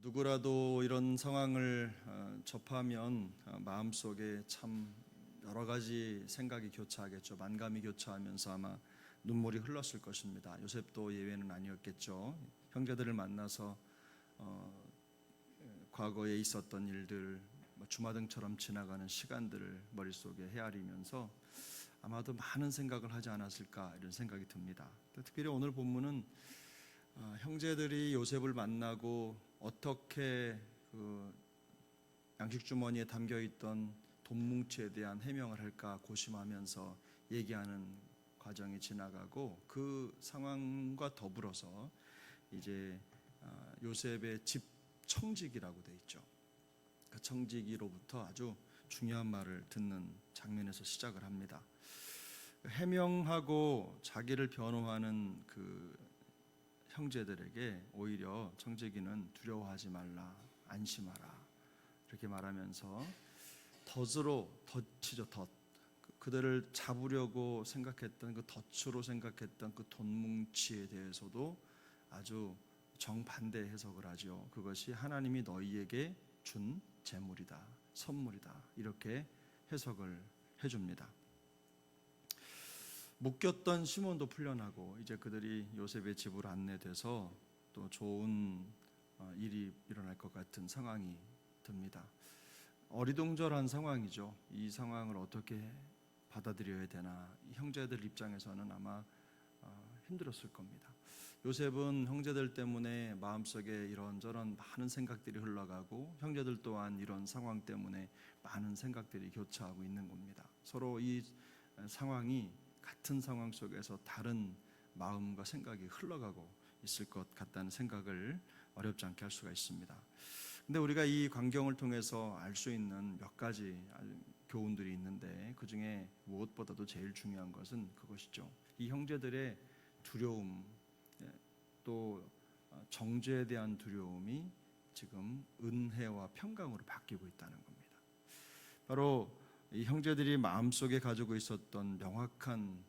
누구라도 이런 상황을 접하면 마음속에 참 여러 가지 생각이 교차하겠죠. 만감이 교차하면서 아마 눈물이 흘렀을 것입니다. 요셉도 예외는 아니었겠죠. 형제들을 만나서 과거에 있었던 일들, 주마등처럼 지나가는 시간들을 머릿속에 헤아리면서 아마도 많은 생각을 하지 않았을까 이런 생각이 듭니다. 특별히 오늘 본문은 형제들이 요셉을 만나고 어떻게 그 양식 주머니에 담겨 있던 돈 뭉치에 대한 해명을 할까 고심하면서 얘기하는 과정이 지나가고, 그 상황과 더불어서 이제 요셉의 집 청지기라고 돼 있죠. 그 청지기로부터 아주 중요한 말을 듣는 장면에서 시작을 합니다. 해명하고 자기를 변호하는 그 형제들에게 오히려 청지기는 두려워하지 말라, 안심하라 이렇게 말하면서 덫으로, 덫이죠, 덫. 그들을 잡으려고 생각했던 그 덫으로 생각했던 그 돈뭉치에 대해서도 아주 정반대 해석을 하죠. 그것이 하나님이 너희에게 준 재물이다, 선물이다, 이렇게 해석을 해줍니다. 묶였던 시몬도 풀려나고 이제 그들이 요셉의 집으로 안내돼서 또 좋은 일이 일어날 것 같은 상황이 듭니다. 어리둥절한 상황이죠. 이 상황을 어떻게 받아들여야 되나, 형제들 입장에서는 아마 힘들었을 겁니다. 요셉은 형제들 때문에 마음속에 이런저런 많은 생각들이 흘러가고, 형제들 또한 이런 상황 때문에 많은 생각들이 교차하고 있는 겁니다. 서로 이 상황이 같은 상황 속에서 다른 마음과 생각이 흘러가고 있을 것 같다는 생각을 어렵지 않게 할 수가 있습니다. 근데 우리가 이 광경을 통해서 알 수 있는 몇 가지 교훈들이 있는데, 그 중에 무엇보다도 제일 중요한 것은 그것이죠. 이 형제들의 두려움, 또 정죄에 대한 두려움이 지금 은혜와 평강으로 바뀌고 있다는 겁니다. 바로 이 형제들이 마음속에 가지고 있었던 명확한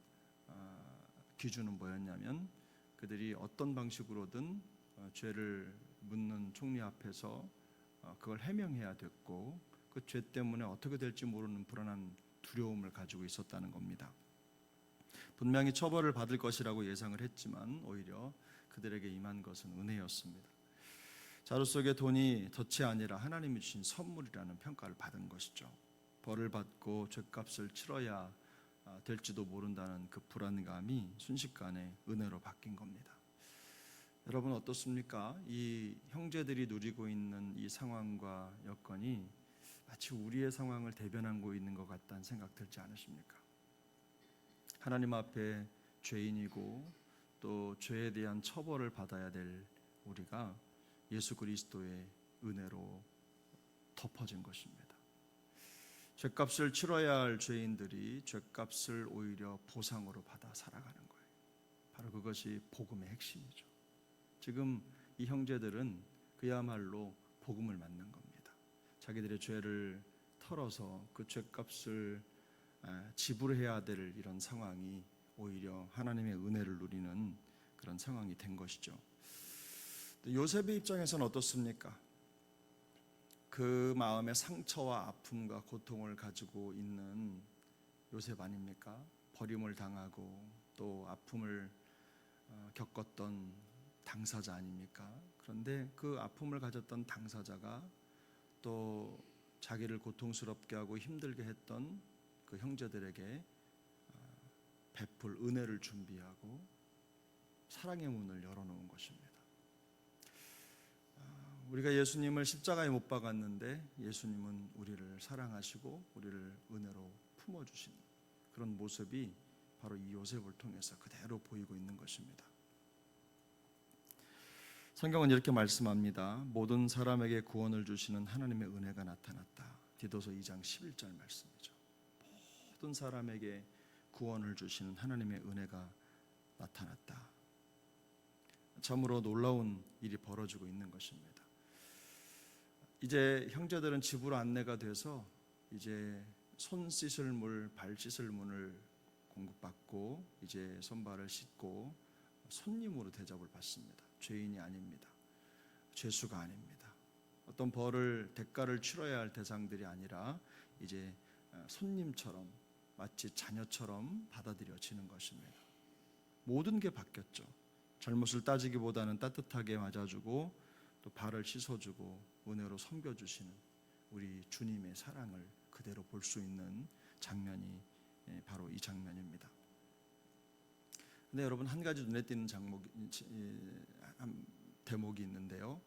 기준은 뭐였냐면, 그들이 어떤 방식으로든 죄를 묻는 총리 앞에서 그걸 해명해야 됐고, 그 죄 때문에 어떻게 될지 모르는 불안한 두려움을 가지고 있었다는 겁니다. 분명히 처벌을 받을 것이라고 예상을 했지만 오히려 그들에게 임한 것은 은혜였습니다. 자루 속에 돈이 덫이 아니라 하나님이 주신 선물이라는 평가를 받은 것이죠. 벌을 받고 죗값을 치러야 될지도 모른다는 그 불안감이 순식간에 은혜로 바뀐 겁니다. 여러분 어떻습니까? 이 형제들이 누리고 있는 이 상황과 여건이 마치 우리의 상황을 대변하고 있는 것 같다는 생각 들지 않으십니까? 하나님 앞에 죄인이고 또 죄에 대한 처벌을 받아야 될 우리가 예수 그리스도의 은혜로 덮어진 것입니다. 죗값을 치러야 할 죄인들이 죗값을 오히려 보상으로 받아 살아가는 거예요. 바로 그것이 복음의 핵심이죠. 지금 이 형제들은 그야말로 복음을 맞는 겁니다. 자기들의 죄를 털어서 그 죗값을 지불해야 될 이런 상황이 오히려 하나님의 은혜를 누리는 그런 상황이 된 것이죠. 요셉의 입장에서는 어떻습니까? 그 마음의 상처와 아픔과 고통을 가지고 있는 요셉 아닙니까? 버림을 당하고 또 아픔을 겪었던 당사자 아닙니까? 그런데 그 아픔을 가졌던 당사자가 또 자기를 고통스럽게 하고 힘들게 했던 그 형제들에게 베풀 은혜를 준비하고 사랑의 문을 열어놓은 것입니다. 우리가 예수님을 십자가에 못 박았는데 예수님은 우리를 사랑하시고 우리를 은혜로 품어주신 그런 모습이 바로 이 요셉을 통해서 그대로 보이고 있는 것입니다. 성경은 이렇게 말씀합니다. 모든 사람에게 구원을 주시는 하나님의 은혜가 나타났다. 디도서 2장 11절 말씀이죠. 모든 사람에게 구원을 주시는 하나님의 은혜가 나타났다. 참으로 놀라운 일이 벌어지고 있는 것입니다. 이제 형제들은 집으로 안내가 돼서 이제 손 씻을 물, 발 씻을 물을 공급받고 이제 손발을 씻고 손님으로 대접을 받습니다. 죄인이 아닙니다. 죄수가 아닙니다. 어떤 벌을 대가를 치러야 할 대상들이 아니라 이제 손님처럼 마치 자녀처럼 받아들여지는 것입니다. 모든 게 바뀌었죠. 잘못을 따지기보다는 따뜻하게 맞아주고 또 발을 씻어주고 은혜로 섬겨주시는 우리 주님의 사랑을 그대로 볼 수 있는 장면이 바로 이 장면입니다. 근데 여러분, 한 가지 눈에 띄는 대목이 있는데요.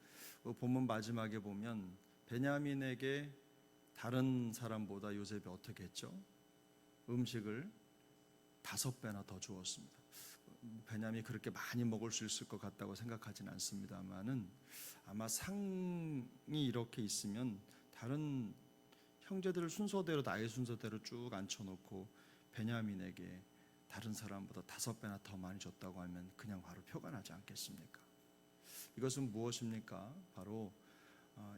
본문 마지막에 보면 베냐민에게 다른 사람보다 요셉이 어떻게 했죠? 음식을 5배나 더 주었습니다. 베냐민이 그렇게 많이 먹을 수 있을 것 같다고 생각하진 않습니다만은 아마 상이 이렇게 있으면 다른 형제들을 순서대로 나의 순서대로 쭉 앉혀놓고 베냐민에게 다른 사람보다 5배나 더 많이 줬다고 하면 그냥 바로 표가 나지 않겠습니까? 이것은 무엇입니까? 바로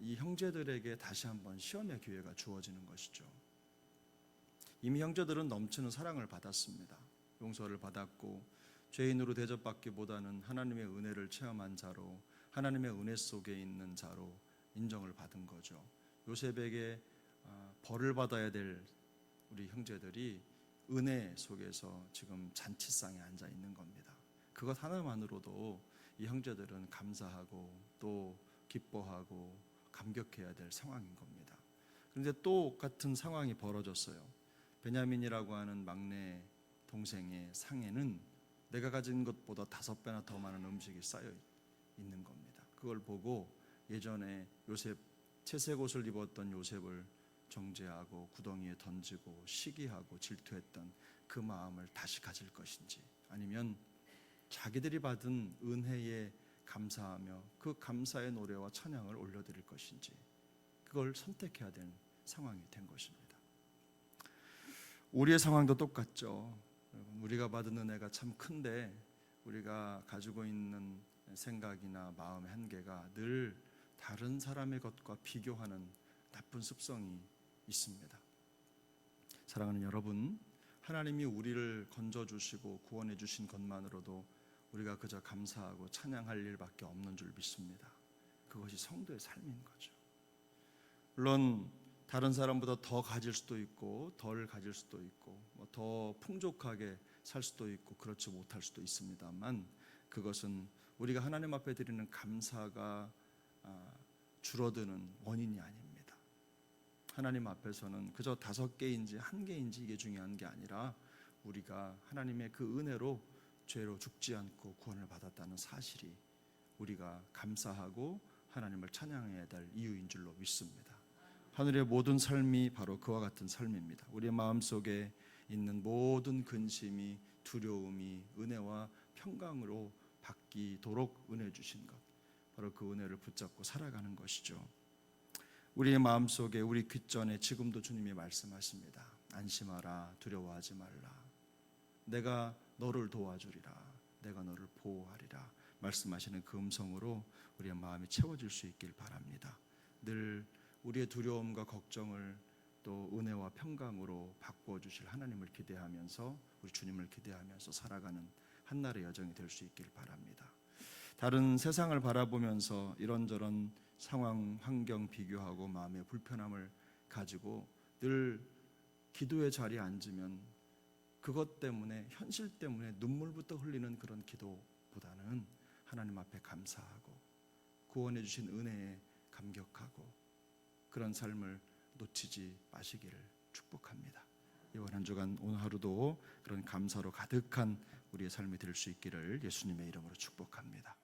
이 형제들에게 다시 한번 시험의 기회가 주어지는 것이죠. 이미 형제들은 넘치는 사랑을 받았습니다. 용서를 받았고 죄인으로 대접받기보다는 하나님의 은혜를 체험한 자로, 하나님의 은혜 속에 있는 자로 인정을 받은 거죠. 요셉에게 벌을 받아야 될 우리 형제들이 은혜 속에서 지금 잔치상에 앉아 있는 겁니다. 그것 하나만으로도 이 형제들은 감사하고 또 기뻐하고 감격해야 될 상황인 겁니다. 그런데 또 같은 상황이 벌어졌어요. 베냐민이라고 하는 막내 동생의 상에는 내가 가진 것보다 5배나 더 많은 음식이 쌓여 있는 겁니다. 그걸 보고 예전에 요셉 채색 옷을 입었던 요셉을 정죄하고 구덩이에 던지고 시기하고 질투했던 그 마음을 다시 가질 것인지, 아니면 자기들이 받은 은혜에 감사하며 그 감사의 노래와 찬양을 올려드릴 것인지, 그걸 선택해야 되는 상황이 된 것입니다. 우리의 상황도 똑같죠. 우리가 받은 은혜가 참 큰데 우리가 가지고 있는 생각이나 마음의 한계가 늘 다른 사람의 것과 비교하는 나쁜 습성이 있습니다. 사랑하는 여러분, 하나님이 우리를 건져주시고 구원해 주신 것만으로도 우리가 그저 감사하고 찬양할 일밖에 없는 줄 믿습니다. 그것이 성도의 삶인 거죠. 물론 다른 사람보다 더 가질 수도 있고 덜 가질 수도 있고 더 풍족하게 살 수도 있고 그렇지 못할 수도 있습니다만, 그것은 우리가 하나님 앞에 드리는 감사가 줄어드는 원인이 아닙니다. 하나님 앞에서는 그저 5개인지 1개인지 이게 중요한 게 아니라 우리가 하나님의 그 은혜로 죄로 죽지 않고 구원을 받았다는 사실이 우리가 감사하고 하나님을 찬양해야 될 이유인 줄로 믿습니다. 하늘의 모든 삶이 바로 그와 같은 삶입니다. 우리의 마음속에 있는 모든 근심이, 두려움이 은혜와 평강으로 바뀌도록 은혜 주신 것, 바로 그 은혜를 붙잡고 살아가는 것이죠. 우리의 마음속에, 우리 귓전에 지금도 주님이 말씀하십니다. 안심하라, 두려워하지 말라, 내가 너를 도와주리라, 내가 너를 보호하리라 말씀하시는 그 음성으로 우리의 마음이 채워질 수 있길 바랍니다. 늘 우리의 두려움과 걱정을 또 은혜와 평강으로 바꾸어 주실 하나님을 기대하면서, 우리 주님을 기대하면서 살아가는 한날의 여정이 될 수 있길 바랍니다. 다른 세상을 바라보면서 이런저런 상황, 환경 비교하고 마음의 불편함을 가지고 늘 기도의 자리에 앉으면 그것 때문에, 현실 때문에 눈물부터 흘리는 그런 기도보다는 하나님 앞에 감사하고 구원해 주신 은혜에 감격하고 그런 삶을 놓치지 마시기를 축복합니다. 이번 한 주간 오늘 하루도 그런 감사로 가득한 우리의 삶이 될 수 있기를 예수님의 이름으로 축복합니다.